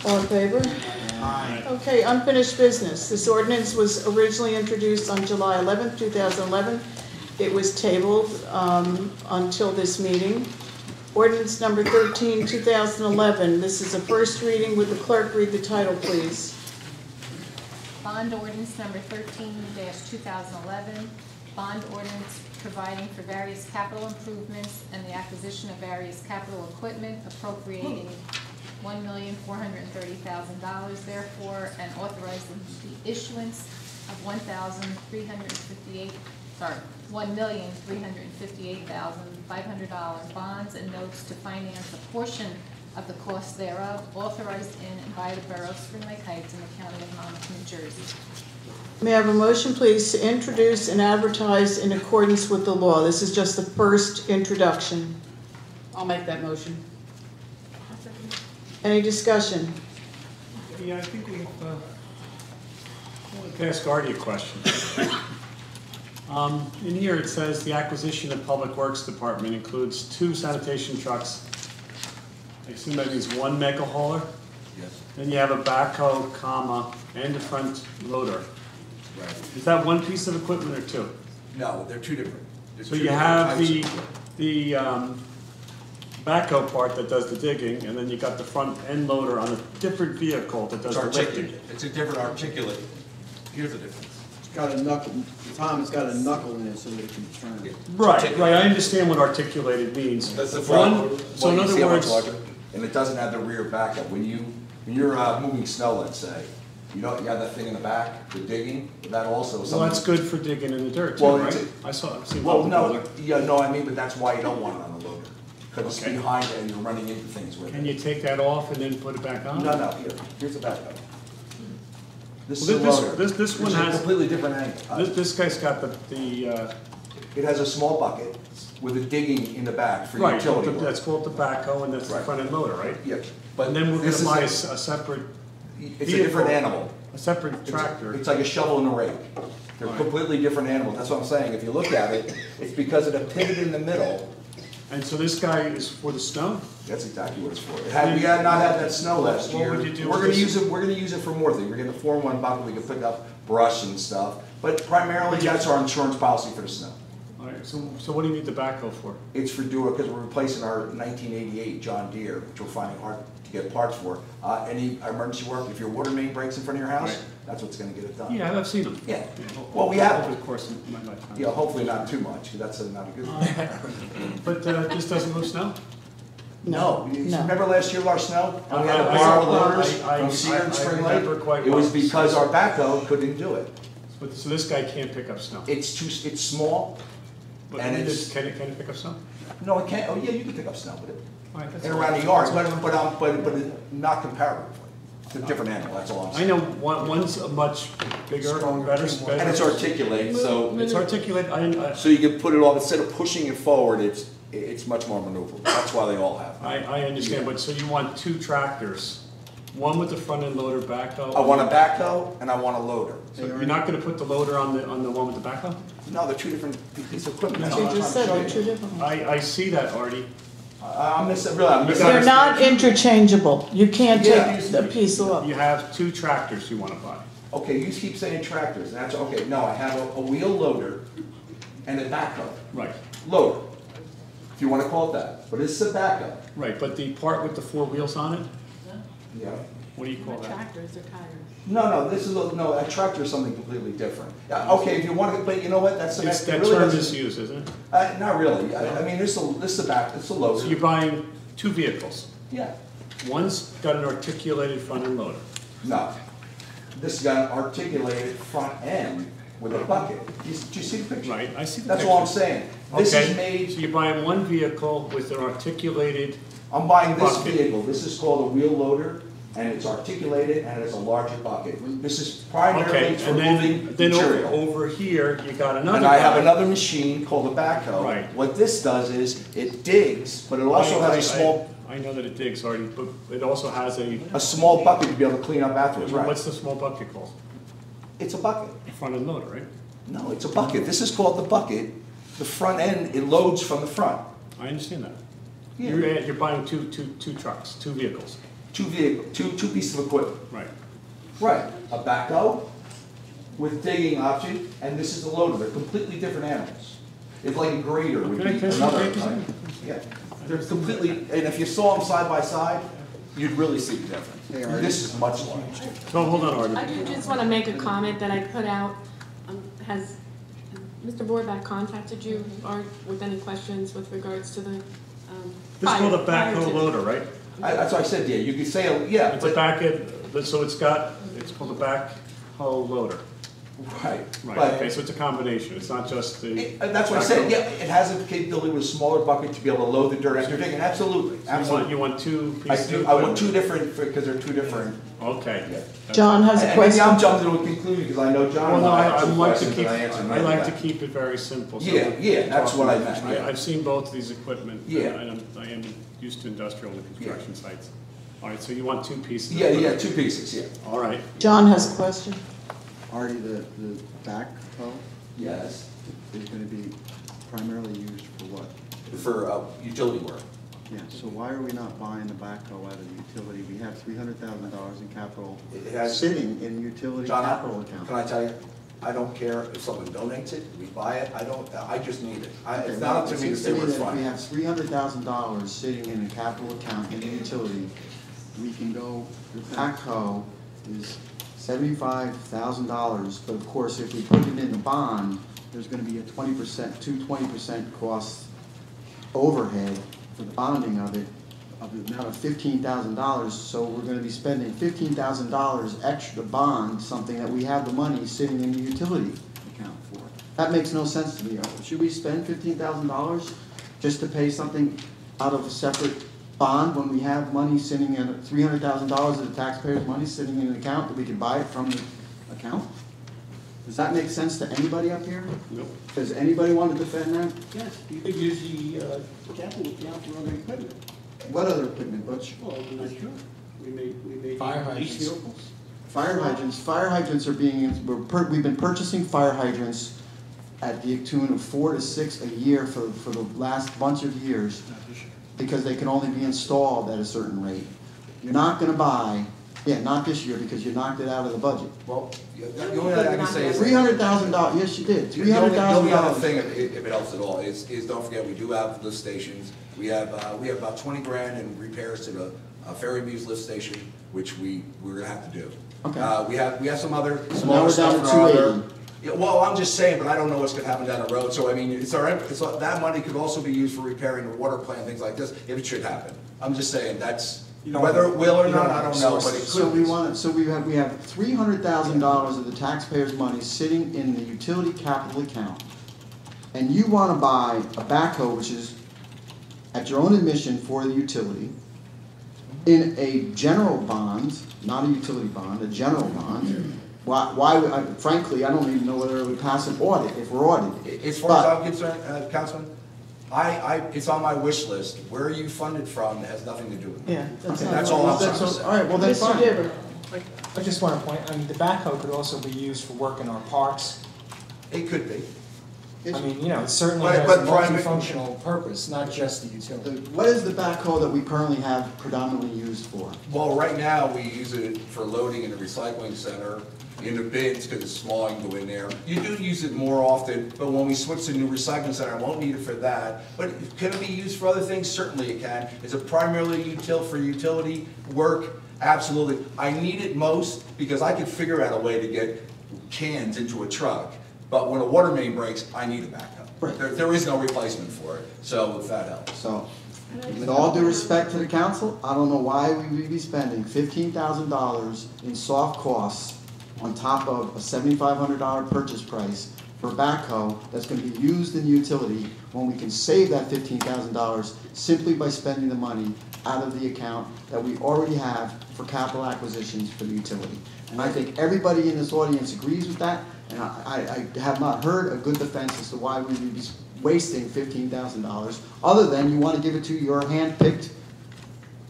All in favor? Aye. Okay, unfinished business. This ordinance was originally introduced on July 11th, 2011. It was tabled until this meeting. Ordinance number 13, 2011. This is a first reading. Would the clerk read the title, please? Bond ordinance number 13-2011, bond ordinance providing for various capital improvements and the acquisition of various capital equipment appropriating $1,430,000 therefore, and authorizing the issuance of $1,358,500 bonds and notes to finance a portion of the cost thereof, authorized in and by the Borough of Spring Lake Heights in the County of Monmouth, New Jersey. May I have a motion, please, to introduce and advertise in accordance with the law? This is just the first introduction. I'll make that motion. Any discussion? Yeah, I think we've, I want to ask Artie a question. In here it says the acquisition of Public Works Department includes 2 sanitation trucks. I assume that means 1 mega hauler? Yes. Then you have a backhoe, comma, and a front loader. Right. Is that 1 piece of equipment or 2? No, they're 2 different. So you have the backhoe part that does the digging, and then you got the front end loader on a different vehicle that does the lifting. It's a different articulate. Here's the difference. It's got a knuckle, Tom, it's got a knuckle in it so that it can turn it. Right, I understand what articulated means. That's the front. So in other words, And it doesn't have the rear backup. When you're moving snow, let's say, you have that thing in the back, the digging, that also. well, that's good for digging in the dirt too, Well, right? I've seen well, public no, loader. yeah, no, I mean, but that's why you don't want it on the loader. Because Okay. it's behind it and you're running into things with Can it. you take that off and then put it back on? No, here's the backup. This is Well, a loader. this one It's a has, completely different angle. this guy's got the It has a small bucket with a digging in the back for right, utility work. that's called the backhoe and that's the Right. front end loader, right? Yeah, but And then we're this gonna buy a is separate it's a different animal. a separate tractor. It's like a shovel and a rake. They're Right. completely different animals. That's what I'm saying. If you look at it, it's because of the pivot in the middle. And so this guy is for the snow? That's exactly what it's for. We had not had that snow last What year. would you do We're with gonna this? use it. We're gonna use it for more things. We're gonna form one bucket. We can pick up brush and stuff. But primarily, that's our insurance policy for the snow. All right, so what do you need the backhoe for? It's for doing because we're replacing our 1988 John Deere, which we're finding hard to get parts for. Any emergency work, if your water main breaks in front of your house, Right. that's what's gonna get it done. Yeah, I've seen them. Yeah. Well, we have- Over the course of my lifetime. Yeah, hopefully not too much, because that's not a good thing. But this doesn't move snow? No, you No. remember last year our snow? And we had to I- borrow I- loaders I- from Sear and I Spring remember Lake. quite It was well. because our backhoe couldn't do it. But, so this guy can't pick up snow? It's small, But and can it's- can it pick up snow? no, it can't, oh yeah, you can pick up snow with it. All right, that's And all. around the yard, but not comparatively. It's a different animal, that's all I'm I saying. know one's a much bigger, better. And it's articulate, so, It's articulate, so you can put it off, instead of pushing it forward, it's much more maneuverable. That's why they all have. I understand, but so you want 2 tractors, one with the front end loader backhoe? I want a backhoe and I want a loader. So you're not gonna put the loader on the one with the backhoe? No, they're 2 different pieces of equipment. That's You all I'm just trying said to they're show two you. different. I see that, Artie. I'm missing, really, I'm missing. They're not interchangeable. You can't Yeah. take a piece off. You have 2 tractors you wanna buy. Okay, you keep saying tractors, and that's, okay, no, I have a wheel loader and a backhoe. Right, Loader, if you wanna call it that, but it's a backhoe. right, but the part with the 4 wheels on it, Yeah. what do you call that? Tractors are tires. No, this is, no, a tractor is something completely different. Okay, if you want to, but you know what, that's the next. That really term doesn't- is used, isn't it? Not really, I mean, this is a back, it's a So loader. you're buying 2 vehicles. Yeah, One's got an articulated front end loader. no, this has got an articulated front end with a bucket. Do you see the picture? Right, I see the That's all I'm picture. saying. This Okay, is made, so you're buying 1 vehicle with an articulated, I'm buying this bucket. vehicle, this is called a wheel loader, and it's articulated, and it's a larger bucket. This is primarily okay, for and moving then material. over here, you got another And I have guy. another machine called a backhoe. Right. What this does is, it digs, but it also has a small, I know that it digs, Artie, but it also has a small bucket to be able to clean up afterwards, right? what's the small bucket called? It's a bucket. The front end loader, right? No, it's a bucket. This is called the bucket. The front end, it loads from the front. I understand that. Yeah. You're buying two trucks, 2 vehicles. two pieces of equipment. Right. Right, a backhoe with digging option, and this is a loader. They're completely different animals. It's like a grader would Okay, be can I see another pictures? type. Yeah, they're completely, and if you saw them side by side, you'd really see the difference. This is much larger. So, hold on, Artie. I do just want to make a comment that I put out. Has Mr. Borback contacted you or with any questions with regards to the? This is called a prior to- backhoe loader, right? That's what I said, yeah, you could say, yeah, It's a but, so it's called a backhoe loader. right, Right, okay, but, so it's a combination, it's not just the. that's what I said, backhoe. yeah, it has a capability with a smaller bucket to be able to load the dirt after digging, absolutely, absolutely. You want two I pieces do, of I want two equipment? different, because they're two different. Okay. Yeah. John has a And maybe question. I'm jumping to a conclusion, because I know John Well, and no, I have I some like to questions, keep, and I answered I none of like to that. keep it very simple. so Yeah, we yeah, can that's talk what I about meant, this. yeah. I've seen both these equipment. Yeah. I am used to industrial and construction sites. All right, so you want two pieces? of Yeah, yeah, equipment. two pieces, yeah. All right. John has a question. Artie, the backhoe Yes. is gonna be primarily used for what? For utility work. Yeah, so why are we not buying the backhoe out of the utility? We have $300,000 in capital It has- sitting in utility John, capital account. can I tell you, I don't care if someone donates it, we buy it, I just need it. Okay, It's well, not up to it me to seems say me where it's that if we from. have $300,000 sitting in a capital account in the utility, we can go, the backhoe is $75,000, but of course, if we put it in a bond, there's gonna be a 20% cost overhead for the bonding of it, of the amount of $15,000, so we're gonna be spending $15,000 extra to bond something that we have the money sitting in the utility account for. That makes no sense to me. Should we spend $15,000 just to pay something out of a separate bond when we have money sitting in, $300,000 of the taxpayers' money sitting in an account that we can buy it from the account? Does that make sense to anybody up here? Nope. Does anybody want to defend that? Yes, you could use the capital account for other equipment. What other equipment, Butch? Well, I'm not sure. We may. Fire lease hydrants. vehicles. Fire hydrants are being, we've been purchasing fire hydrants at the tune of 4 to 6 a year for the last bunch of years, because they can only be installed at a certain rate. You're not gonna buy, not this year, because you knocked it out of the budget. Well, the only thing I can say is. $300,000, yes, you did, The only other $300,000. thing, if it helps at all, is don't forget, we do have lift stations. We have about 20 grand in repairs to the Ferry Muse lift station, which we're gonna have to do. Okay. We have some other now smaller we're stuff down to for other. 280. Yeah, well, I'm just saying, but I don't know what's gonna happen down the road, so I mean, that money could also be used for repairing the water plant, things like this, if it should happen. I'm just saying, that's, whether it will or not, I don't know, but it So could. we have $300,000 of the taxpayers' money sitting in the utility capital account. And you wanna buy a backhoe, which is at your own admission for the utility, in a general bond, not a utility bond, a general bond. Frankly, I don't even know whether it would pass an audit if we're audited. As far as I'm concerned, Councilman, it's on my wish list. Where you funded from has nothing to do with me. Yeah, that's Okay, not. That's all I'm trying to say. All right, well, that's Mr. fine. Dibber. I just want to point, I mean, the backhoe could also be used for work in our parks. It could be. I mean, you know, it certainly But- has but a private- multifunctional purpose, not just the utility. What is the backhoe that we currently have predominantly used for? Well, right now, we use it for loading in the recycling center, in the bins, because it's small, you can go in there. You do use it more often, but when we switch to the new recycling center, I won't need it for that. But can it be used for other things? Certainly it can. Is it primarily for utility work? Absolutely. I need it most because I can figure out a way to get cans into a truck. But when a water main breaks, I need a backup. Right. There is no replacement for it, so if that helps. So, with all due respect to the council, I don't know why we would be spending $15,000 in soft costs on top of a $7,500 purchase price for a backhoe that's gonna be used in the utility when we can save that $15,000 simply by spending the money out of the account that we already have for capital acquisitions for the utility. And I think everybody in this audience agrees with that, and I have not heard a good defense as to why we would be wasting $15,000, other than you want to give it to your hand-picked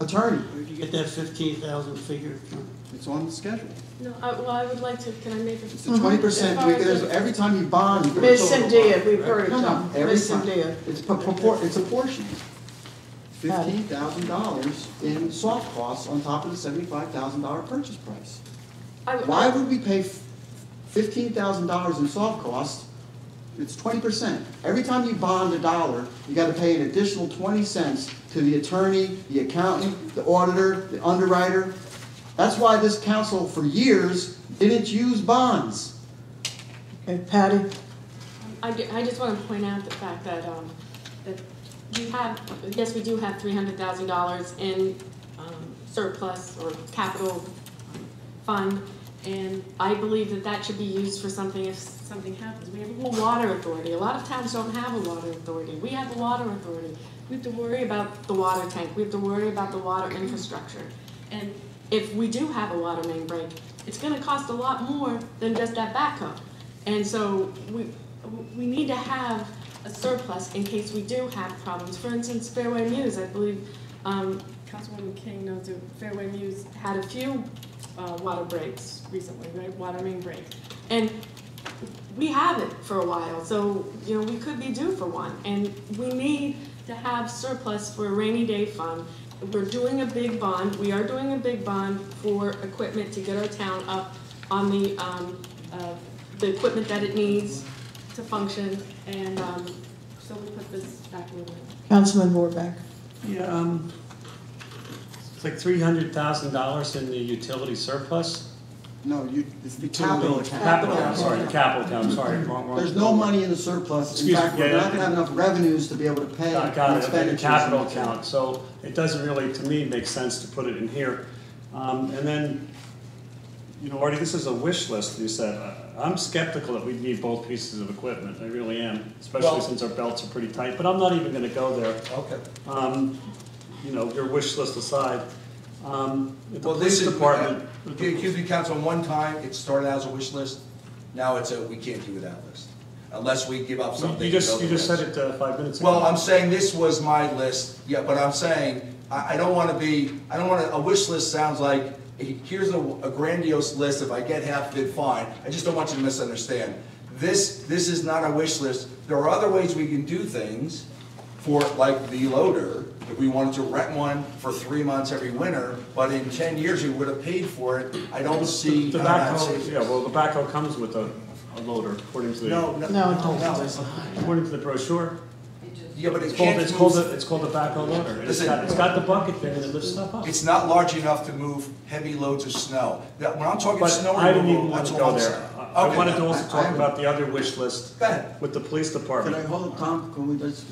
attorney. Where'd you get that 15,000 figure from? It's on the schedule. No, well, I would like to, can I make a? It's the 20%, every time you bond. you put a Ms. total Cynthia, bond. we've heard it, No, no, Tom. every Ms. time. Cynthia. It's a portion. $15,000 in soft costs on top of the $75,000 purchase price. I- Why would we pay $15,000 in soft costs? It's 20%. Every time you bond $1, you gotta pay an additional 20 cents to the attorney, the accountant, the auditor, the underwriter. That's why this council for years didn't use bonds. Okay, Patty? I just want to point out the fact that, that we have, yes, we do have $300,000 in surplus or capital fund, and I believe that that should be used for something if something happens. We have a water authority. A lot of towns don't have a water authority. We have a water authority. We have to worry about the water tank. We have to worry about the water infrastructure. And if we do have a water main break, it's going to cost a lot more than just that backhoe. And so we need to have a surplus in case we do have problems. For instance, Fairway Muse, I believe Councilwoman King knows that Fairway Muse had a few water breaks recently, right? Water main breaks. And we have it for a while, so you know we could be due for one. And we need to have surplus for a rainy day fund. We're doing a big bond. We are doing a big bond for equipment to get our town up on the equipment that it needs to function, and so we put this back in. Councilman Vorback? Yeah, it's like $300,000 in the utility surplus. No, it's the capital account. Capital account, sorry, the capital account, I'm sorry, wrong. There's no money in the surplus. In Excuse me, fact, we're yeah, not gonna have enough revenues to be able to pay Got the it, okay, the expenditures. capital account, so it doesn't really, to me, make sense to put it in here. And then, you know, Artie, this is a wish list, you said. I'm skeptical that we need both pieces of equipment, I really am, especially Well- since our belts are pretty tight, but I'm not even gonna go there. Okay. You know, your wish list aside. At the Well, police this is, department. excuse me, Council, one time, it started out as a wish list, now it's a, we can't do that list, unless we give up something. You just said it 5 minutes ago. Well, I'm saying this was my list, yeah, but I'm saying, I don't wanna a wish list sounds like, here's a grandiose list, if I get half of it, fine. I just don't want you to misunderstand. This is not a wish list. There are other ways we can do things for, like the loader, if we wanted to rent one for 3 months every winter, but in 10 years we would have paid for it. I don't see The how that's backhoe, yeah, well, the backhoe comes with a loader, according to the. No, No, it doesn't. According to the brochure. Yeah, but it It's called, can't it's called, move, it's called a backhoe loader. And It's Listen. got, it's got the bucket thing and it lifts stuff up. it's not large enough to move heavy loads of snow. When I'm talking But snow I didn't removal, even want that's to what go I'm there. saying. I Okay. wanted to also talk I- about the other wish list Go ahead. with the police Can I department. hold it, Tom? Can we just?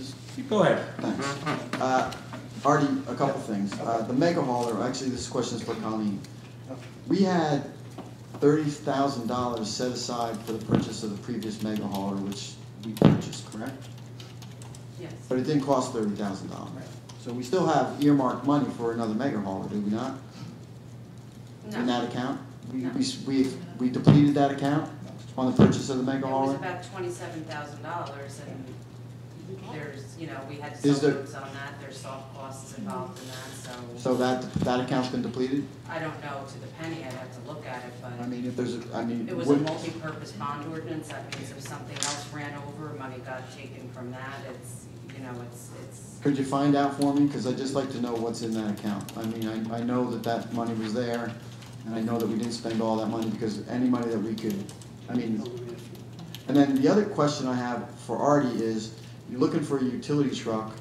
Go ahead. Thanks. Artie, a couple things. The mega hauler, actually, this question is for Colleen. We had $30,000 set aside for the purchase of the previous mega hauler, which we purchased, correct? Yes. But it didn't cost $30,000. So we still have earmarked money for another mega hauler, do we not? In that account? We depleted that account on the purchase of the mega It was hauler? about $27,000, and there's, you know, we had Is there- settlements on that, there's soft costs involved in that, So that account's been depleted? I don't know to the penny, I'd have to look at it, I but mean, if there's a, I mean. it was a would- multi-purpose bond ordinance, that means if something else ran over, money got taken from that, it's, you know, it's, Could you find out for me? Because I'd just like to know what's in that account. I mean, I know that money was there, and I know that we didn't spend all that money because any money that we could, I mean. And then the other question I have for Artie is, you're looking for a utility truck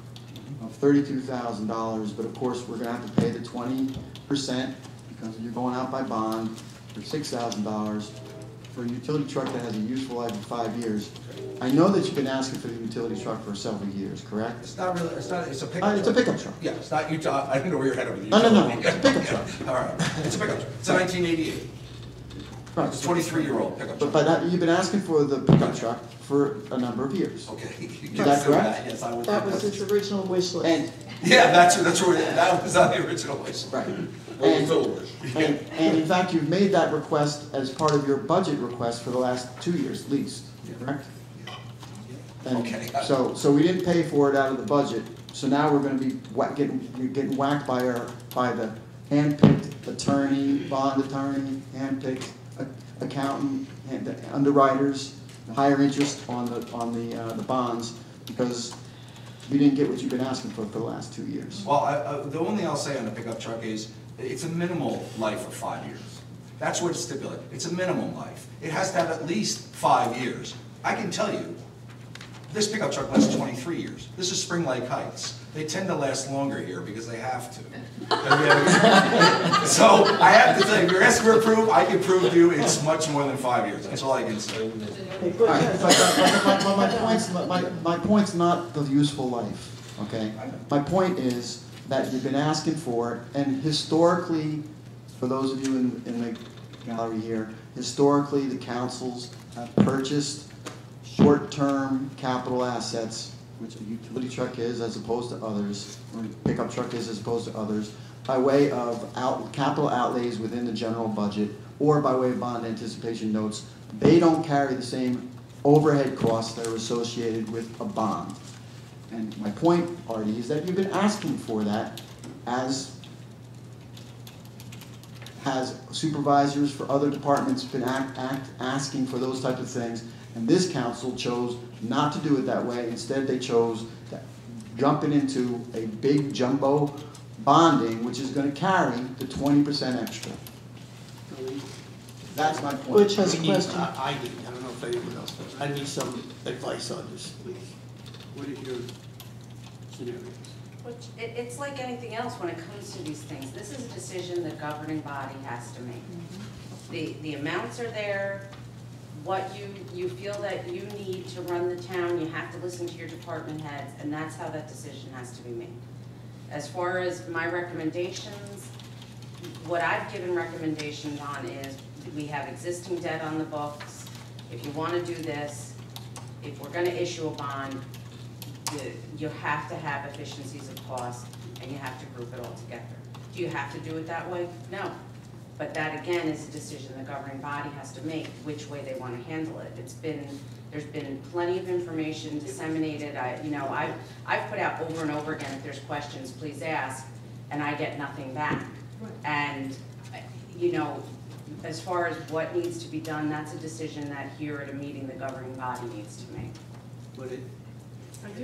of $32,000, but of course, we're gonna have to pay the 20% because you're going out by bond for $6,000 for a utility truck that has a useful life of 5 years. I know that you've been asking for the utility truck for several years, correct? It's not really, it's a pickup truck. It's a pickup truck. Yeah, it's not, I didn't know where you're headed with the No, utility. it's a pickup truck. All right, it's a pickup truck. It's a 1988. Right. It's a 23-year-old pickup truck. But you've been asking for the pickup truck for a number of years. Okay. Is that correct? Yes, I would. That was his original wish list. And, Yeah, that's where, that was on the original list. right. Well, And, it's still a wish. and in fact, you've made that request as part of your budget request for the last 2 years at least, correct? And Okay. So we didn't pay for it out of the budget, so now we're gonna be getting whacked by the hand-picked attorney, bond attorney, hand-picked accountant, and the underwriters, higher interest on the bonds, because you didn't get what you've been asking for the last 2 years. Well, the only thing I'll say on the pickup truck is, it's a minimal life of 5 years. That's what it's stipulated. It's a minimum life. It has to have at least 5 years. I can tell you, this pickup truck lasts 23 years. This is Spring Lake Heights. They tend to last longer here because they have to. So I have to tell you, if you're asking for proof, I can prove to you it's much more than 5 years. That's all I can say. All right, my point's not the useful life, okay? My point is that you've been asking for it, and historically, for those of you in the gallery here, historically, the councils have purchased short-term capital assets, which a utility truck is as opposed to others, or a pickup truck is as opposed to others, by way of capital outlays within the general budget, or by way of bond anticipation notes. They don't carry the same overhead costs that are associated with a bond. And my point, Artie, is that you've been asking for that as supervisors for other departments been asking for those types of things, and this council chose not to do it that way. Instead, they chose to jump it into a big jumbo bonding, which is going to carry the 20% extra. That's my point. Which has a We need- question. I do, I don't know if anyone else does. I need some advice on this, please. What is your scenario? It's like anything else when it comes to these things. This is a decision the governing body has to make. The amounts are there, what you feel that you need to run the town, you have to listen to your department heads, and that's how that decision has to be made. As far as my recommendations, what I've given recommendations on is, we have existing debt on the books. If you want to do this, if we're going to issue a bond, you have to have efficiencies of cost, and you have to group it all together. Do you have to do it that way? No. But that, again, is a decision the governing body has to make, which way they want to handle it. There's been plenty of information disseminated. I've put out over and over again, if there's questions, please ask, and I get nothing back. And, as far as what needs to be done, that's a decision that here at a meeting, the governing body needs to make. But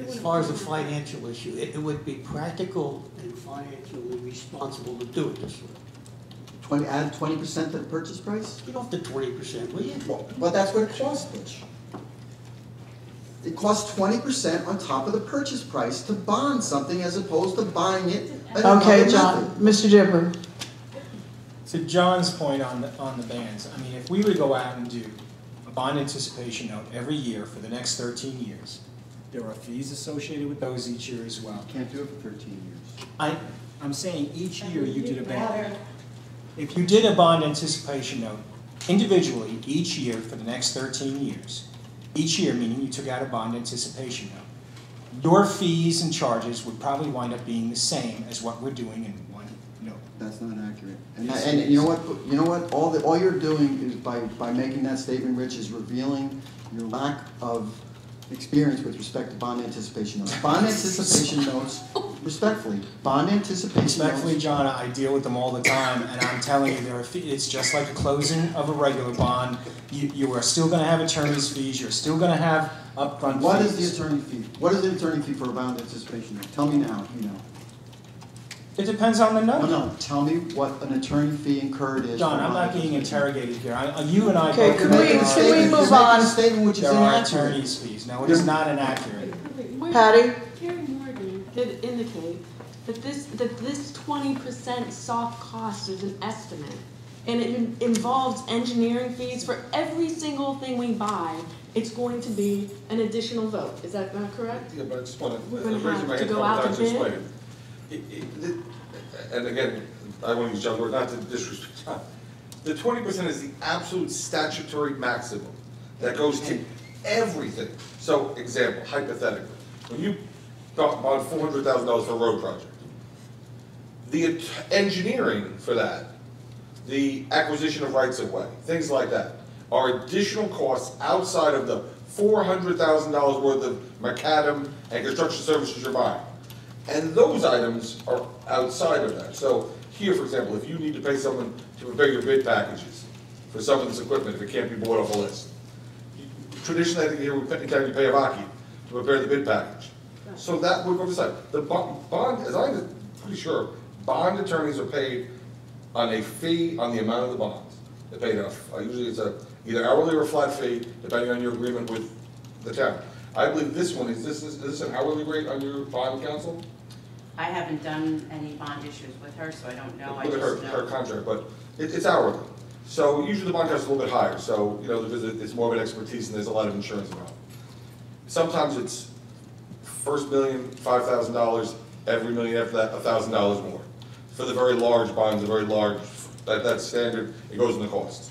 as far as the financial issue, it would be practical and financially responsible to do it this way. Add 20% to the purchase price? Get off the 20%, will you? Well, that's what it costs, Butch. It costs 20% on top of the purchase price to bond something as opposed to buying it. Okay, John, Mr. Dipper. To John's point on the bands, I mean, if we would go out and do a bond anticipation note every year for the next 13 years, there are fees associated with those each year as well. Can't do it for 13 years. I'm saying each year you did a band. If you did a bond anticipation note individually each year for the next 13 years, each year meaning you took out a bond anticipation note, your fees and charges would probably wind up being the same as what we're doing in one note. That's not accurate. And you know what? You know what? All you're doing is by making that statement, Rich, is revealing your lack of experience with respect to bond anticipation notes. Bond anticipation notes, respectfully, bond anticipation Respectfully, notes. John, I deal with them all the time, and I'm telling you, it's just like the closing of a regular bond. You are still going to have attorney's fees. You're still going to have upfront fees. What is the attorney fee? What is the attorney fee for a bond anticipation note? Tell me now. You know. It depends on the note. No. Tell me what an attorney fee incurred is. John, I'm not being interrogated here. You and I Okay, both can know we there move are- on? A statement which is There are inaccurate. attorney's fees. No, it is not inaccurate. Patty? Terry Morgan did indicate that this 20% soft cost is an estimate, and it involves engineering fees for every single thing we buy. It's going to be an additional vote. Is that not correct? Yeah, but I just want We're to, gonna raising have my to hand a go couple out to times to bid? explain it. And again, I want to use John's word, not to disrespect John. The 20% is the absolute statutory maximum that goes to everything. So, example, hypothetically, when you bought $400,000 for a road project, the engineering for that, the acquisition of rights of way, things like that, are additional costs outside of the $400,000 worth of macadam and construction services you're buying. And those items are outside of that. So here, for example, if you need to pay someone to prepare your bid packages for some of this equipment, if it can't be bought off a list. Traditionally, I think here we pay a Vaki to prepare the bid package. So that would go to side. The bond, as I'm pretty sure, bond attorneys are paid on a fee on the amount of the bonds. They're paid usually it's either hourly or a flat fee, depending on your agreement with the town. I believe this one, is this an hourly rate on your bond counsel? I haven't done any bond issues with her, so I don't know. I Look at just her know. contract, but it's hourly. So usually the bond cost is a little bit higher, so, you know, because it's more of an expertise and there's a lot of insurance involved. Sometimes it's first million, $5,000, every million after that, $1,000 more. For the very large bonds, the very large, that's standard, it goes in the costs.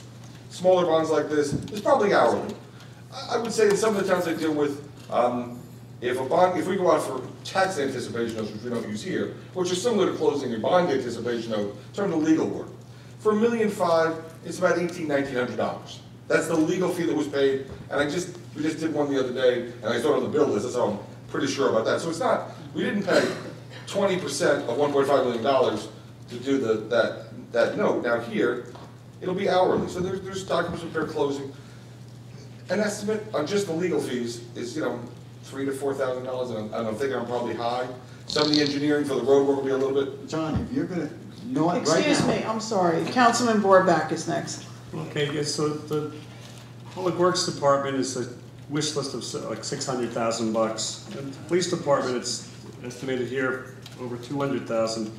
Smaller bonds like this, it's probably hourly. I would say in some of the towns I deal with, if we go out for tax anticipation notes, which we don't use here, which are similar to closing a bond anticipation note in terms of legal work, for $1.5 million, it's about $1,900. That's the legal fee that was paid, and we just did one the other day, and I saw it on the bill list, so I'm pretty sure about that. So it's not, we didn't pay 20% of $1.5 million to do that note. Now here, it'll be hourly, so there's documents prepared closing. An estimate on just the legal fees is, you know, $3,000 to $4,000, and I'm thinking I'm probably high. Some of the engineering for the road work will be a little bit. John, if you're gonna, you know what, right now. Excuse me, I'm sorry. Councilman Borback is next. Okay, yes, so the Public Works Department is a wish list of like $600,000. And the Police Department, it's estimated here over $200,000.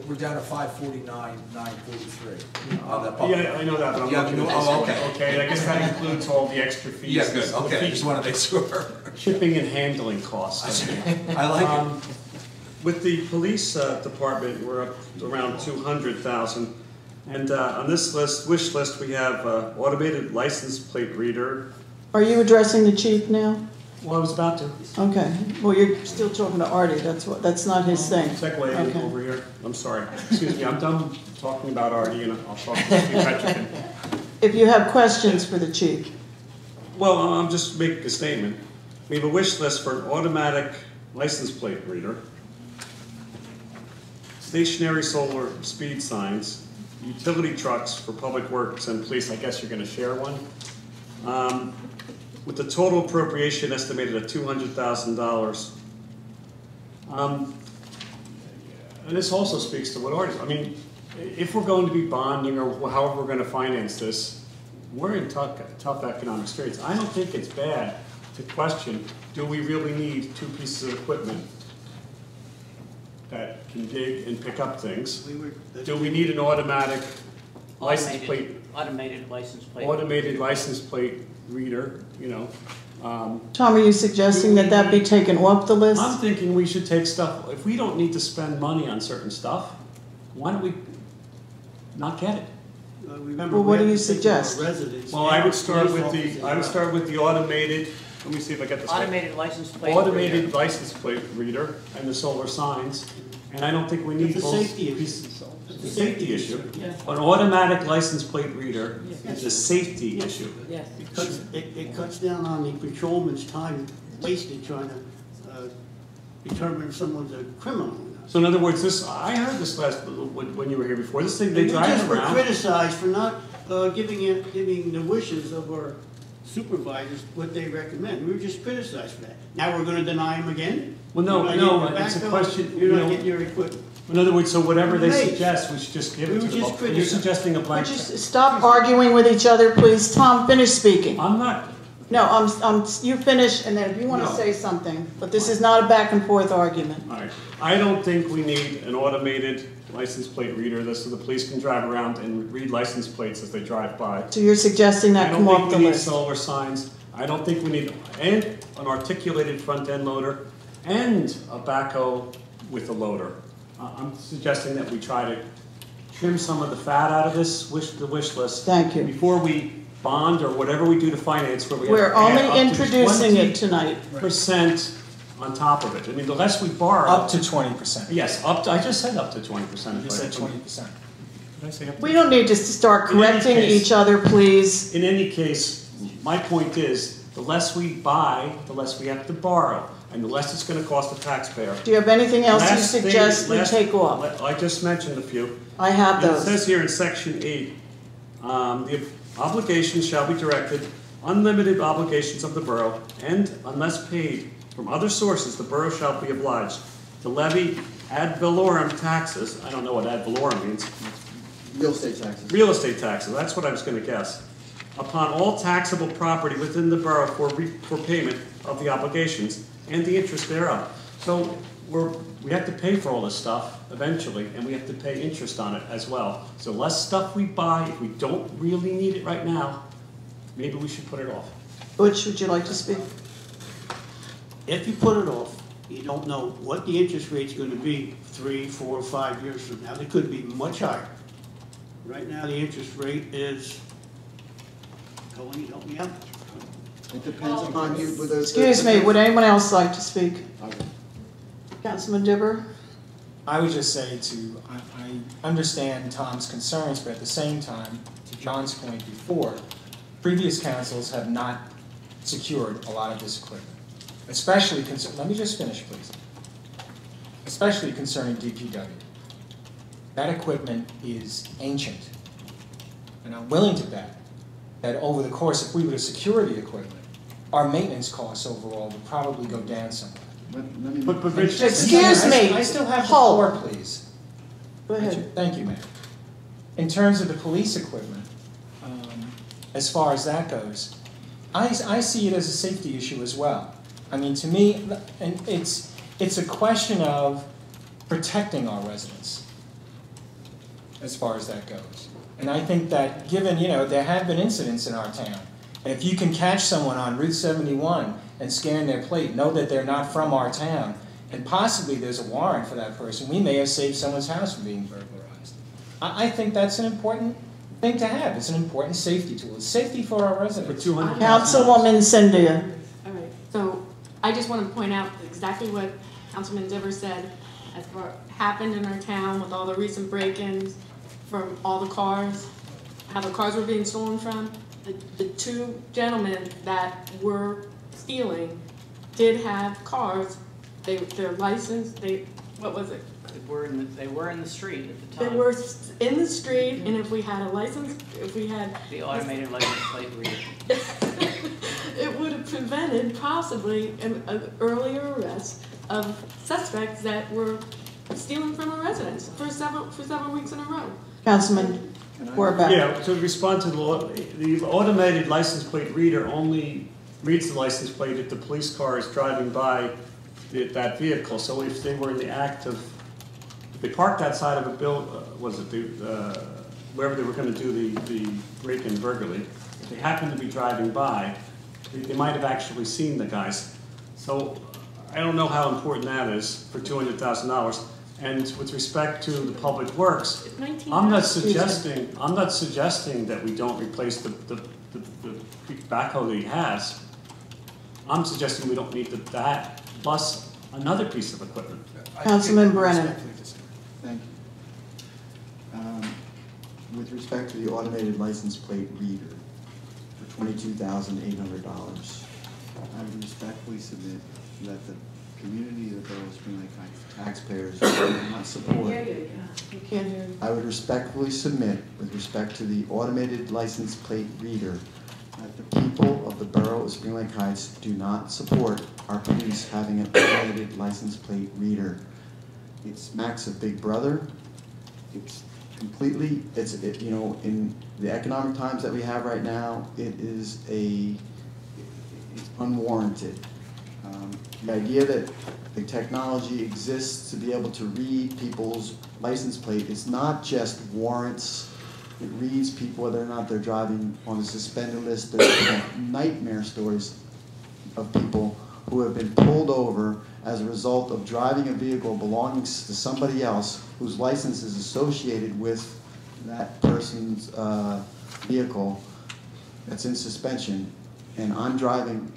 We're down to 549, 943. Yeah, I know that, but I'm looking at oh, okay. Okay, I guess that includes all the extra fees. Yeah, good, The okay, I fee- just want to make sure. Shipping and handling costs. I like it. With the police department, we're up to around $200,000. And on this list, wish list, we have automated license plate reader. Are you addressing the chief now? Well, I was about to. Okay, well, you're still talking to Artie, that's not his thing. Segway Okay. over here. I'm sorry. Excuse me, I'm done talking about Artie and I'll talk to Steve Patrick. If you have questions for the chief. Well, I'm just making a statement. We have a wish list for an automatic license plate reader, stationary solar speed signs, utility trucks for public works and police. I guess you're going to share one. With the total appropriation estimated at $200,000. And this also speaks to what Artie, I mean, if we're going to be bonding or however we're going to finance this, we're in tough economic straits. I don't think it's bad to question, do we really need two pieces of equipment that can dig and pick up things? Do we need an automatic license plate? Automated license plate. Automated license plate reader, you know. Tom, are you suggesting that that be taken off the list? I'm thinking we should take stuff, if we don't need to spend money on certain stuff, why don't we not get it? Remember, Well, what we do have you to think suggest? about residents Well, and I would start police with officers the, I would as start well. with the automated, let me see if I get this right. Automated license plate. Automated reader. license plate reader and the solar signs, and I don't think we need It's a both safety issue. pieces. It's a safety issue. Yeah. An automatic license plate reader is a safety issue. Yes. It cuts down on the patrolman's time wasted trying to determine if someone's a criminal or not. So in other words, this, I heard this last, when you were here before, this thing, they And we just drive were around. criticized for not giving the wishes of our supervisors what they recommend. We were just criticized for that. Now we're gonna deny them again? Well, no, You're not no, getting your it's a backhoe? question, You're you not know- getting your equipment. In other words, so whatever they Right. suggest, we should just give We it were to them. just You're criticized. suggesting a Would blank you check. stop arguing with each other, please? Tom, finish speaking. I'm not, No, you finish, and then if you want to No. say something, but this is not a back and forth argument. all right. I don't think we need an automated license plate reader, this so the police can drive around and read license plates as they drive by. So you're suggesting that come I off don't the think we need list? solar signs. I don't think we need, and an articulated front end loader and a backhoe with a loader. I'm suggesting that we try to trim some of the fat out of this the wish list. Thank you. Before we bond or whatever we do to finance, where we have We're to add only up to introducing it tonight. 20% on top of it. I mean, the less we borrow. Up to 20%. Yes, up to, I just said up to 20%. You said 20%. Did I say up to? We don't need to start In any correcting case- each other, please. In any case, my point is, the less we buy, the less we have to borrow, and the less it's gonna cost the taxpayer. Do you have anything else you Last thing- suggest we last- take off? I just mentioned a few. I have It those. says here in section 8, the obligations shall be directed, unlimited obligations of the borough, and unless paid from other sources, the borough shall be obliged to levy ad valorem taxes, I don't know what ad valorem means, Real estate taxes. real estate taxes, that's what I was gonna guess, upon all taxable property within the borough for payment of the obligations and the interest thereof. So we have to pay for all this stuff eventually, and we have to pay interest on it as well. So less stuff we buy, if we don't really need it right now, maybe we should put it off. Butch, would you like to speak? If you put it off, you don't know what the interest rate's gonna be 3, 4, 5 years from now. It could be much higher. Right now, the interest rate is, Colleen, help me out. It depends upon you. Excuse me, would anyone else like to speak? Councilman Dibber? I would just say I understand Tom's concerns, but at the same time, to John's point before, previous councils have not secured a lot of this equipment. Especially, let me just finish, please. Especially concerning DPW. That equipment is ancient. And I'm willing to bet that over the course, if we were to secure the equipment, our maintenance costs overall would probably go down somewhat. But Rich, Excuse me. I still have the Hold. floor, please. Go ahead. Thank you, Mayor. In terms of the police equipment, as far as that goes, I see it as a safety issue as well. I mean, to me, and it's a question of protecting our residents as far as that goes. And I think that given, there have been incidents in our town, and if you can catch someone on Route 71 and scan their plate, know that they're not from our town, and possibly there's a warrant for that person, we may have saved someone's house from being burglarized. I think that's an important thing to have. It's an important safety tool. It's safety for our residents. Councilwoman Cynthia. All right, so I just want to point out exactly what Councilman Diver said as far happened in our town with all the recent break-ins from all the cars, how the cars were being stolen from. The two gentlemen that were stealing did have cars. They're licensed. What was it? They were in the street at the time. They were in the street, and if we had a license, if we had The automated license plate reader. it would have prevented possibly an earlier arrest of suspects that were stealing from a residence for several weeks in a row. Councilman Warbeck. yeah, to respond to the automated license plate reader only reads the license plate if the police car is driving by that vehicle. So if they were in the act of, if they parked outside of a wherever they were going to do the break-in burglary, if they happened to be driving by, they might have actually seen the guys. So I don't know how important that is for $200,000. And with respect to the public works, I'm not suggesting that we don't replace the backhoe that he has. I'm suggesting we don't need that plus another piece of equipment. Councilman Brennan. Thank you. With respect to the automated license plate reader for $22,800, I would respectfully submit that the community of the Borough of Spring Lake Heights taxpayers do not support. You can't hear me. I would respectfully submit, with respect to the automated license plate reader, that the people of the Borough of Spring Lake Heights do not support our police having an automated license plate reader. It smacks of Big Brother. It's completely, in the economic times that we have right now, it's unwarranted. The idea that the technology exists to be able to read people's license plate is not just warrants. It reads people whether or not they're driving on the suspended list. There's nightmare stories of people who have been pulled over as a result of driving a vehicle belonging to somebody else whose license is associated with that person's vehicle that's in suspension, and I'm driving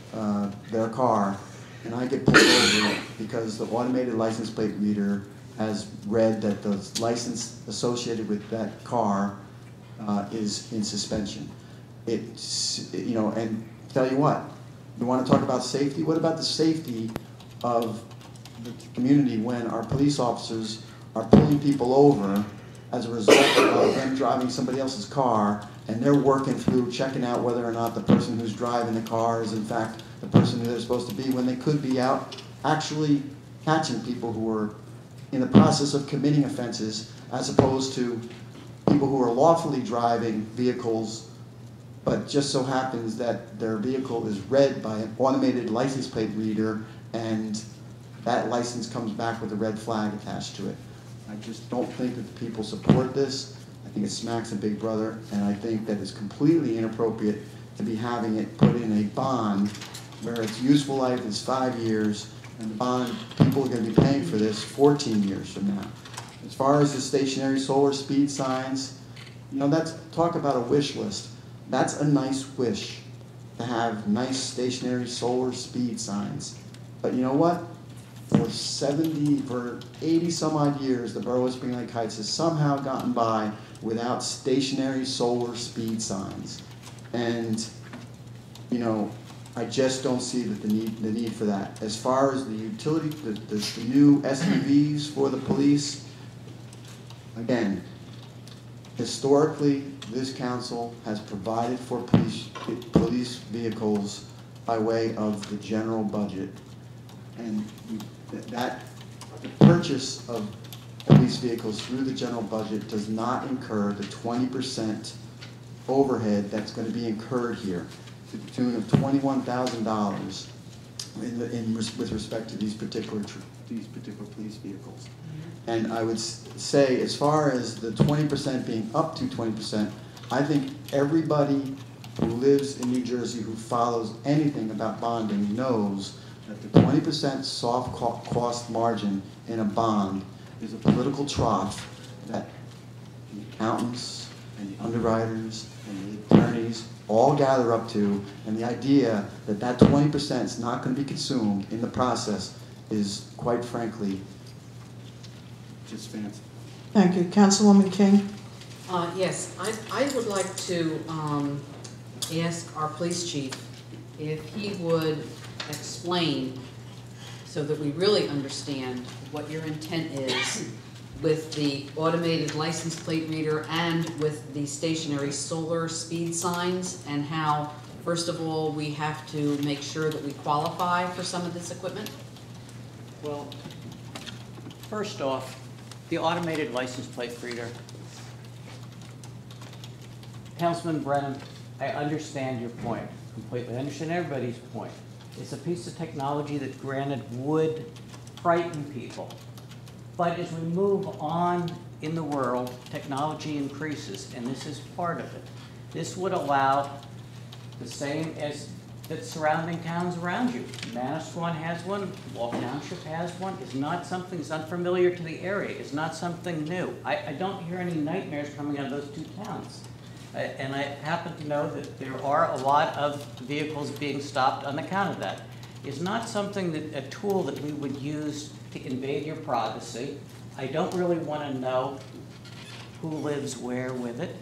their car, and I get pulled over because the automated license plate reader has read that the license associated with that car is in suspension. And tell you what, you want to talk about safety? What about the safety of the community when our police officers are pulling people over as a result of them driving somebody else's car, and they're working through checking out whether or not the person who's driving the car is in fact the person who they're supposed to be when they could be out actually catching people who are in the process of committing offenses, as opposed to people who are lawfully driving vehicles, but just so happens that their vehicle is read by an automated license plate reader, and that license comes back with a red flag attached to it. I just don't think that the people support this. I think it smacks of Big Brother, and I think that it's completely inappropriate to be having it put in a bond where its useful life is 5 years, and the bond, people are going to be paying for this 14 years from now. As far as the stationary solar speed signs, you know, that's, talk about a wish list. That's a nice wish, to have nice stationary solar speed signs. But you know what? For 80 some odd years, the Borough of Spring Lake Heights has somehow gotten by without stationary solar speed signs. And, you know, I just don't see that the need for that. As far as the utility, the new SUVs for the police, again, historically, this council has provided for police vehicles by way of the general budget. And that the purchase of police vehicles through the general budget does not incur the 20% overhead that's going to be incurred here, to the tune of $21,000 with respect to these particular police vehicles. And I would say, as far as the 20% being up to 20%, I think everybody who lives in New Jersey who follows anything about bonding knows that the 20% soft cost margin in a bond is a political trough that the accountants and the underwriters and the attorneys all gather up to, and the idea that that 20% is not going to be consumed in the process is, quite frankly, just fancy. Thank you. Councilwoman King? Yes, I would like to ask our police chief if he would explain, so that we really understand what your intent is with the automated license plate reader and with the stationary solar speed signs, and how, first of all, we have to make sure that we qualify for some of this equipment? Well, first off, the automated license plate reader. Councilman Brennan, I understand your point completely. I understand everybody's point. It's a piece of technology that, granted, would frighten people. But as we move on in the world, technology increases, and this is part of it. This would allow the same as the surrounding towns around you. Manasquan has one, Wall Township has one. It's not something that's unfamiliar to the area. It's not something new. I don't hear any nightmares coming out of those two towns. And I happen to know that there are a lot of vehicles being stopped on account of that. It's not something that, a tool that we would use to invade your privacy. I don't really want to know who lives where with it.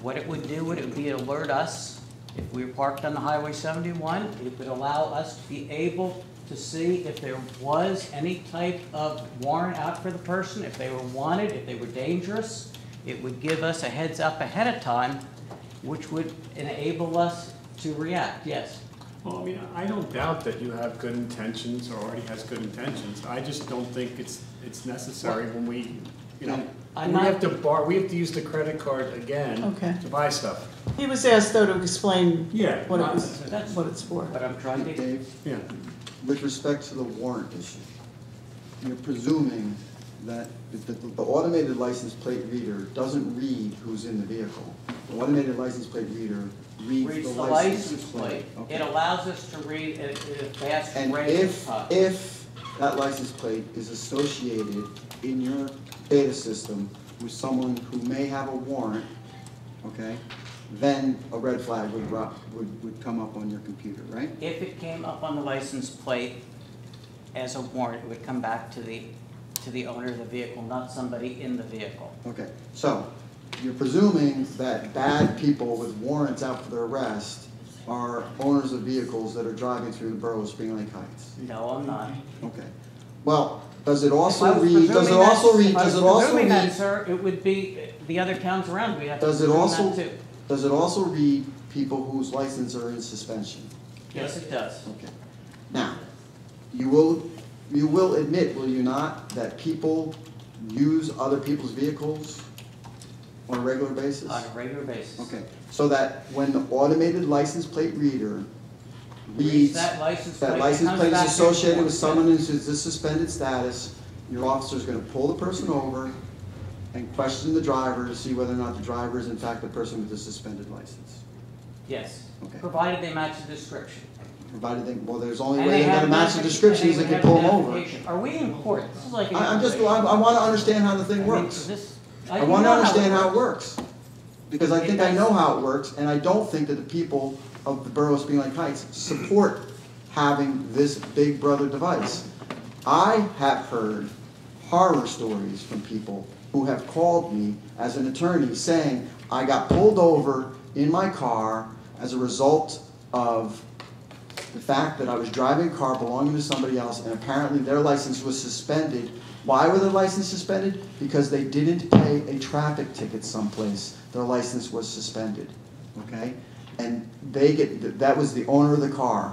What it would do, it would be alert us. If we were parked on the Highway 71, it would allow us to be able to see if there was any type of warrant out for the person, if they were wanted, if they were dangerous. It would give us a heads up ahead of time, which would enable us to react. Yes? Well, I mean, I don't doubt that you have good intentions or already has good intentions. I just don't think it's necessary when we, you know, we have to use the credit card again to buy stuff. He was asked, though, to explain what it's for. But I'm trying to... Dave, with respect to the warrant issue, you're presuming that the automated license plate reader doesn't read who's in the vehicle. The automated license plate reader reads the license plate. Okay. It allows us to read at a fast rate. And if that license plate is associated in your data system with someone who may have a warrant, okay, then a red flag would come up on your computer, right? If it came up on the license plate as a warrant, it would come back to the owner of the vehicle, not somebody in the vehicle. Okay, so you're presuming that bad people with warrants out for their arrest are owners of vehicles that are driving through the borough of Spring Lake Heights? No, I'm not. Okay. Well, does it also read, sir, it would be the other towns around. We have to does it that too. also read people whose licenses are in suspension? Yes, it does. Okay. Now, you will admit, will you not, that people use other people's vehicles on a regular basis? On a regular basis. Okay, so that when the automated license plate reader reads That license that plate, license it comes plate back is associated in with someone who's in suspended status, your officer's gonna pull the person over and question the driver to see whether or not the driver is in fact the person with the suspended license. Yes, Okay. provided they match the description. Provided they, well, there's only And way they they're have gonna match the identification- description is they and can have pull them over. identification. Are we in court? This is like an I interrogation. wanna understand how the thing I mean, works. this- I you want to know understand how it works, because I It think I does. know how it works, and I don't think that the people of the borough of Spring Lake Heights support having this big brother device. I have heard horror stories from people who have called me as an attorney saying, I got pulled over in my car as a result of the fact that I was driving a car belonging to somebody else, and apparently their license was suspended. Why were their license suspended? Because they didn't pay a traffic ticket someplace. Their license was suspended, okay? And that was the owner of the car.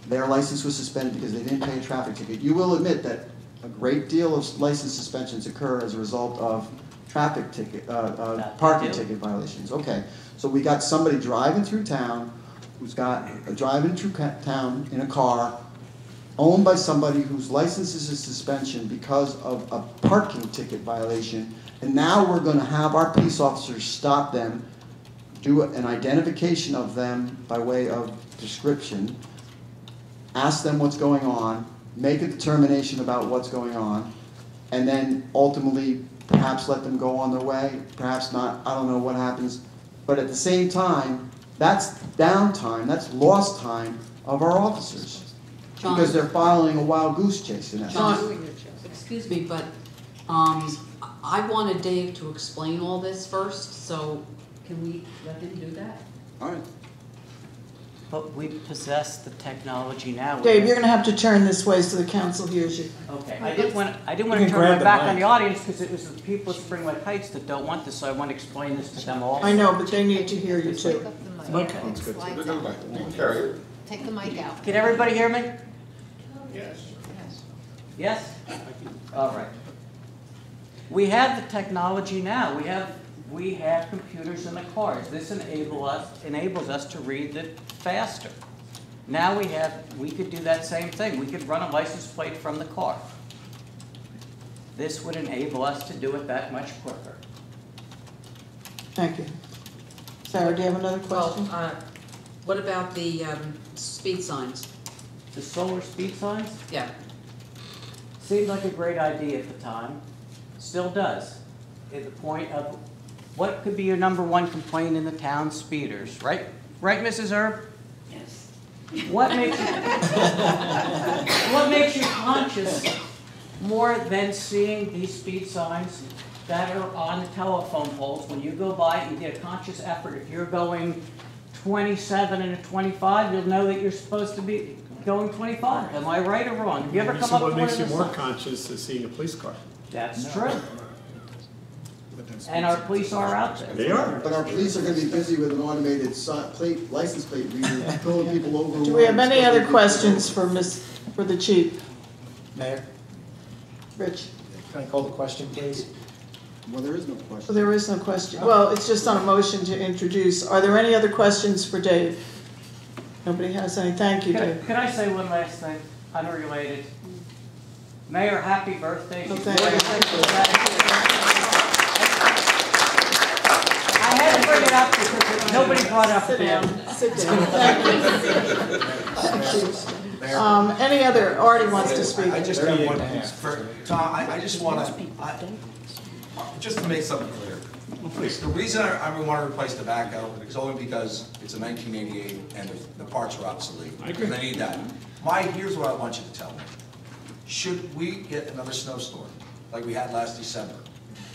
Their license was suspended because they didn't pay a traffic ticket. You will admit that a great deal of license suspensions occur as a result of traffic ticket, parking ticket violations. Okay, so we got somebody driving through town in a car owned by somebody whose license is a suspension because of a parking ticket violation, and now we're gonna have our police officers stop them, do an identification of them by way of description, ask them what's going on, make a determination about what's going on, and then ultimately perhaps let them go on their way, perhaps not, I don't know what happens. But at the same time, that's downtime, that's lost time of our officers. John. Because they're following a wild goose chase in essence. John, excuse me, but I wanted Dave to explain all this first, so can we let him do that? All right. But we possess the technology now. Dave, you're gonna have to turn this way so the council hears you. Okay, I didn't want to can turn grab my the back on mic. the audience because it was the people of Spring Lake Heights that don't want this, so I want to explain this to them all. I know, but they need to hear you Pick too. up the mic. Okay. It slides Look at out. the mic. You can carry it. Take the mic out. Can everybody hear me? Yes. Yes? All right. We have the technology now. We have computers in the cars. This enables us to read it faster. Now we could do that same thing. We could run a license plate from the car. This would enable us to do it that much quicker. Thank you. Sarah, do you have another question? Well, what about the speed signs? The solar speed signs Yeah. seemed like a great idea at the time. Still does. At the point of what could be your number one complaint in the town? Speeders, right? Right, Mrs. Erb? Yes. What makes you conscious more than seeing these speed signs that are on the telephone poles? When you go by, you get a conscious effort. If you're going 27 and a 25, you'll know that you're supposed to be going 25. Am I right or wrong? Have you ever come So up what with one makes of you those more signs? conscious of seeing a police car? That's true. And our police are out there. They are. But our police are gonna be busy with an automated license plate reader, pulling people over. Do we have any other questions for the chief? Mayor, Rich? can I call the question, please? Well, there is no question. There is no question. Well, it's just on a motion to introduce. Are there any other questions for Dave? Nobody has any. Thank you, Dave. Could I say one last thing, unrelated? Mayor, happy birthday. Oh, She's thank you. 46. I had to bring it up because nobody brought up Sit the down. Sit down. Thank you. Any other? Artie wants to speak. I just have one, for, Tom, I just wanna, just to make something clear. The reason I want to replace tobacco is only because it's a 1988 and the parts are obsolete. I agree. And I need that. Here's what I want you to tell me. Should we get another snowstorm like we had last December,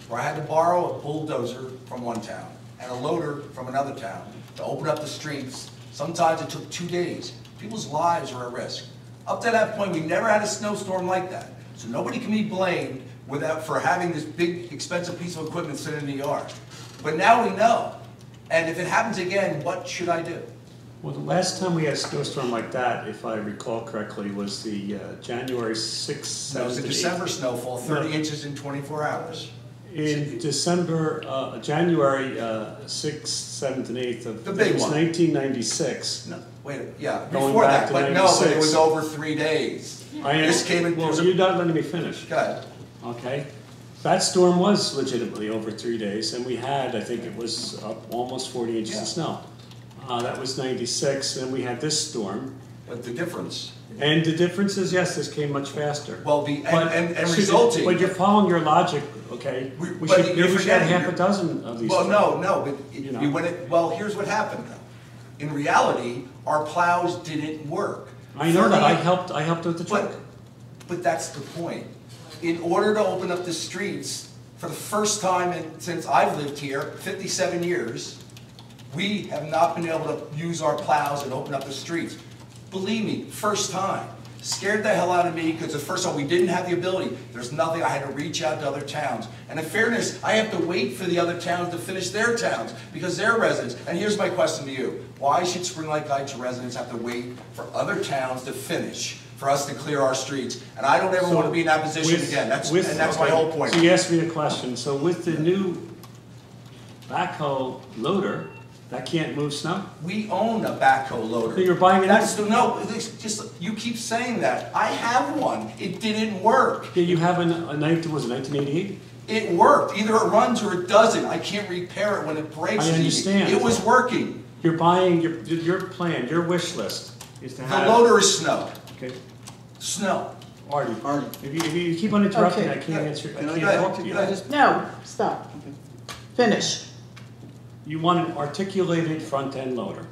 where I had to borrow a bulldozer from one town and a loader from another town to open up the streets? Sometimes it took 2 days. People's lives are at risk. Up to that point, we never had a snowstorm like that. So nobody can be blamed for having this big, expensive piece of equipment sitting in the yard. But now we know. And if it happens again, what should I do? Well, the last time we had a snowstorm like that, if I recall correctly, was the January 6th, That was 7th, a and December 8th. snowfall, 30 inches in 24 hours. In December, January 6th, 7th, and 8th of, The big it was one. 1996. No, wait, yeah, Going before back that, to but no, but it 96. was over 3 days. This came in, Well, you're not letting me finish. go ahead. Okay? That storm was legitimately over 3 days, and we had, I think it was up almost 40 inches Yeah. of snow. That was 96, and we had this storm. But the difference, And the difference is, yes, this came much faster. well, But- and But resulting. you're following your logic, okay? But We should, you're maybe we should have forgetting half a your- dozen of these. Well, things. no, but You know. you went it, well, here's what happened though. In reality, our plows didn't work. I know that, 30 I helped with the truck. But that's the point. In order to open up the streets, for the first time since I've lived here, 57 years, we have not been able to use our plows and open up the streets. Believe me, first time. Scared the hell out of me because the first time we didn't have the ability. There's nothing, I had to reach out to other towns. And in fairness, I have to wait for the other towns to finish their towns because they're residents. And here's my question to you. Why should Spring Lake Heights residents have to wait for other towns to finish for us to clear our streets? And I don't ever want to be in that position again. That's my whole point. So you asked me a question, so with the new backhoe loader, that can't move snow? We own a backhoe loader. So you're buying it? No, it's just, you keep saying that. I have one. It didn't work. Yeah, you have was it 1988? It worked. Either it runs or it doesn't. I can't repair it when it breaks. I understand. It was working. You're buying, your plan, your wish list is to The have. loader is snow. Okay, Snow. Artie, Artie. if you keep on interrupting, Okay. I can't answer, I Can I can't talk talk to to you? you. No, stop. Finish. You want an articulated front-end loader,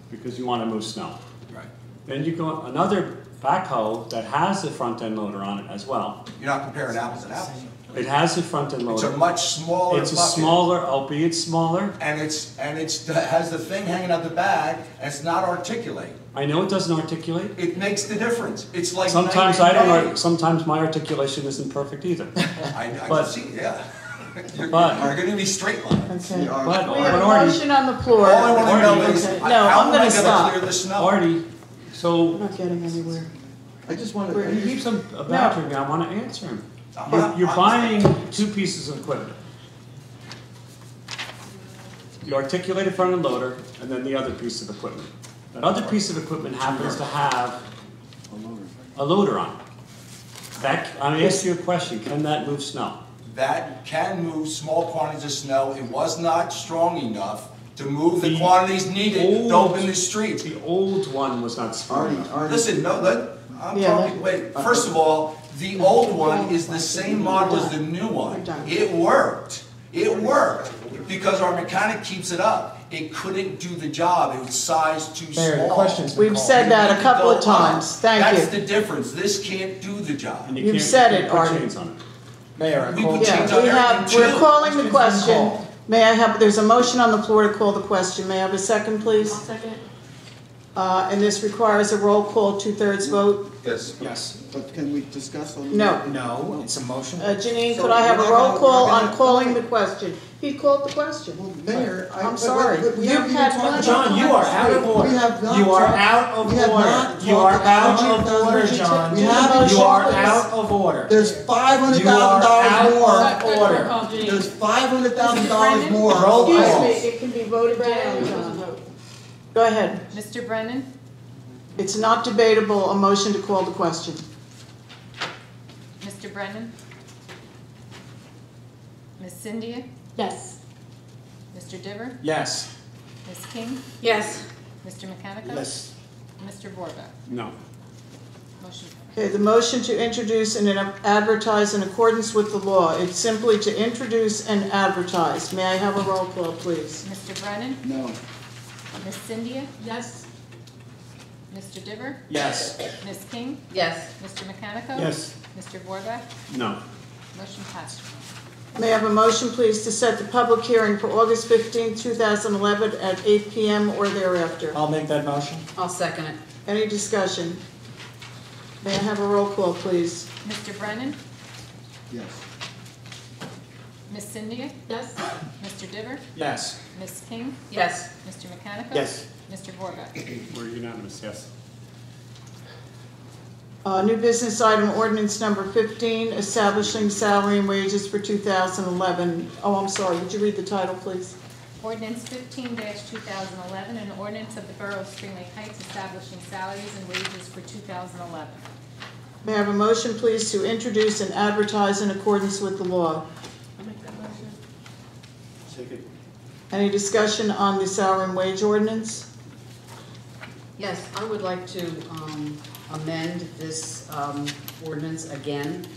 because you want to move snow. Right. Then you go, another backhoe that has a front-end loader on it as well. You're not comparing apples and apples. It has a front-end It's a loader. much smaller It's a bucket. smaller, albeit smaller. And it has the thing hanging out the back, and it's not articulate. I know it doesn't articulate. It makes the difference. It's like Sometimes night I and don't, day. sometimes my articulation isn't perfect either. I But- can see, yeah. You're But- gonna be straight lines. Okay. But, We have a Artie, motion on the floor. All I wanna know Artie, is, Okay. how No, I'm am gonna I stop. gonna clear the snow? Artie, so, We're not getting anywhere. I just want We're- he to, keeps on badgering me, I want to answer him. I'm You're not- buying two pieces of equipment. The articulated front end loader, and then the other piece of equipment. That other piece of equipment happens to have a loader on it. I asked you a question, can that move snow? That can move small quantities of snow. It was not strong enough to move the The quantities needed to old- open the streets. The old one was not strong Artie, enough. Artie. Listen, no, I'm Yeah, talking, wait, first of all, the old one is the same model as the new one. It worked. It worked, because our mechanic keeps it up. It couldn't do the job, it was sized too small. Mayor, the question's been We've called. said that a You couple go of times. up. Thank That's you. the difference. This can't do the job. And you You've can't- said you it, can't put Artie. chains on it. Mayor, I We call. would change Yeah, up we have, everything we're too. calling the Question's been question. called. May I have, there's a motion on the floor to call the question. May I have a second, please? I'll second. And this requires a roll call, 2/3 vote. Yes. Yes. But can we discuss on? No. No, it's a motion. Janine, So could I have a we're not roll gonna- call we're on gonna- calling the question? He called the question. Well, Mayor, I'm sorry. but we You haven't even had talked one. about- John, you are out of order. We have not You are talked- out of we have order. not You are talked out about of the order, budget. John. We You haven't are talked- out of order. There's $500,000 You are out more. of Good order. call, Janine. There's $500,000 more. Roll Excuse call. me, it can be voted down, Jan, John. Go ahead. Mr. Brennan? It's not debatable, a motion to call the question. Mr. Brennan? Ms. Cynthia? Yes. Mr. Diver? Yes. Ms. King? Yes. Mr. Mechanica? Yes. Mr. Vorga? No. Motion carries. Okay, the motion to introduce and advertise in accordance with the law. It's simply to introduce and advertise. May I have a roll call, please? Mr. Brennan? No. Ms. Cynthia? Yes. Mr. Diver? Yes. Ms. King? Yes. Mr. Mechanica? Yes. Mr. Vorga? No. Motion passed. May I have a motion, please, to set the public hearing for August 15, 2011 at 8 p.m. or thereafter? I'll make that motion. I'll second it. Any discussion? May I have a roll call, please? Mr. Brennan? Yes. Ms. Cynthia? Yes. Mr. Diver? Yes. Ms. King? Yes. Mr. Mechanica? Yes. Mr. Vorga? We're unanimous, yes. New business item, ordinance number 15, establishing salary and wages for 2011. Oh, I'm sorry, would you read the title, please? Ordinance 15-2011, an ordinance of the Borough of Spring Lake Heights establishing salaries and wages for 2011. May I have a motion, please, to introduce and advertise in accordance with the law? I'll make that motion. Second. Any discussion on the salary and wage ordinance? Yes, I would like to amend this ordinance again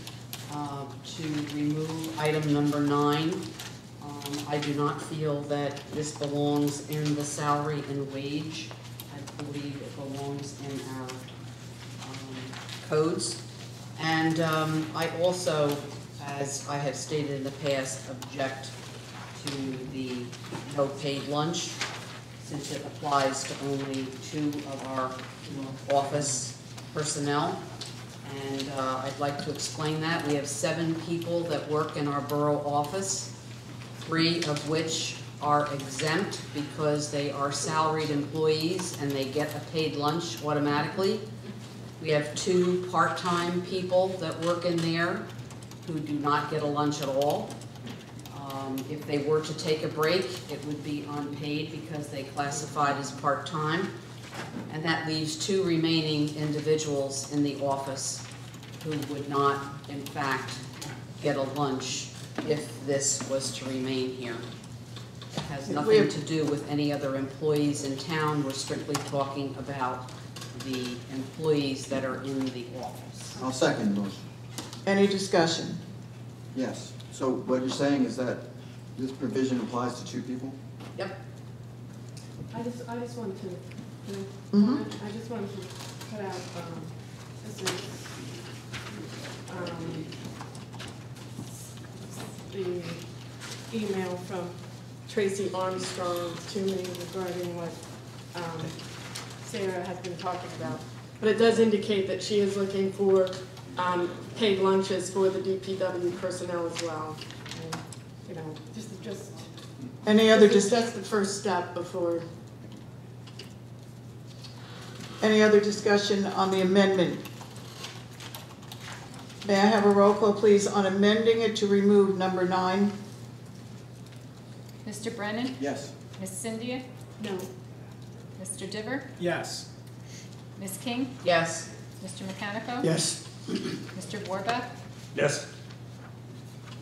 to remove item number 9. I do not feel that this belongs in the salary and wage. I believe it belongs in our codes. And I also, as I have stated in the past, object to the no paid lunch, since it applies to only 2 of our office personnel. And I'd like to explain that. We have 7 people that work in our borough office, 3 of which are exempt because they are salaried employees and they get a paid lunch automatically. We have 2 part-time people that work in there who do not get a lunch at all. If they were to take a break, it would be unpaid because they classified as part-time. And that leaves 2 remaining individuals in the office who would not, in fact, get a lunch if this was to remain here. It has nothing to do with any other employees in town. We're strictly talking about the employees that are in the office. I'll second the motion. Any discussion? Yes. So what you're saying is that this provision applies to 2 people? Yep. I just wanted to, I just wanted to put out, this is, the email from Tracy Armstrong to me regarding what, Sarah has been talking about. But it does indicate that she is looking for, paid lunches for the DPW personnel as well. And, you know, just. Any other This is just the first step before. Any other discussion on the amendment? May I have a roll call, please, on amending it to remove number 9? Mr. Brennan? Yes. Ms. Cynthia? No. Mr. Diver? Yes. Ms. King? Yes. Mr. Mechanico? Yes. Mr. Warbeck? Yes.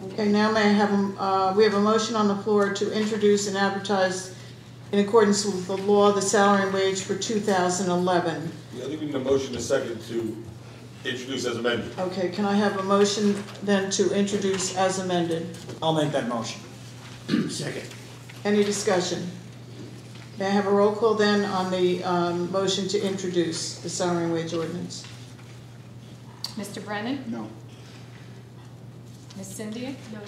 Okay, now may I have, we have a motion on the floor to introduce and advertise in accordance with the law, the salary and wage for 2011. Yeah, I think we need a motion, a second, to introduce as amended. Okay, can I have a motion then to introduce as amended? I'll make that motion. Second. Any discussion? May I have a roll call then on the motion to introduce the salary and wage ordinance? Mr. Brennan? No. Ms. Cynthia? No.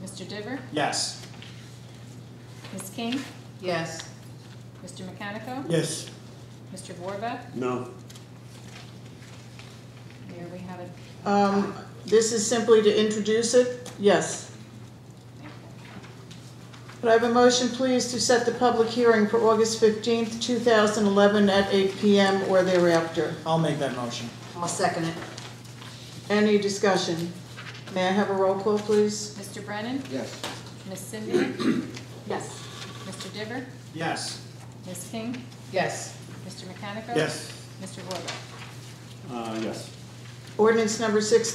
Mr. Diver? Yes. Ms. King? Yes. Mr. Mechanico? Yes. Mr. Warbeck? No. There we have it. This is simply to introduce it? Yes. Could I have a motion, please, to set the public hearing for August 15th, 2011 at 8 p.m. or thereafter? I'll make that motion. I'll second it. Any discussion? May I have a roll call, please? Mr. Brennan? Yes. Ms. Cynthia? Yes. Mr. Diver? Yes. Ms. King? Yes. Mr. Mechanico? Yes. Mr. Warbeck? Yes. Ordinance number 16.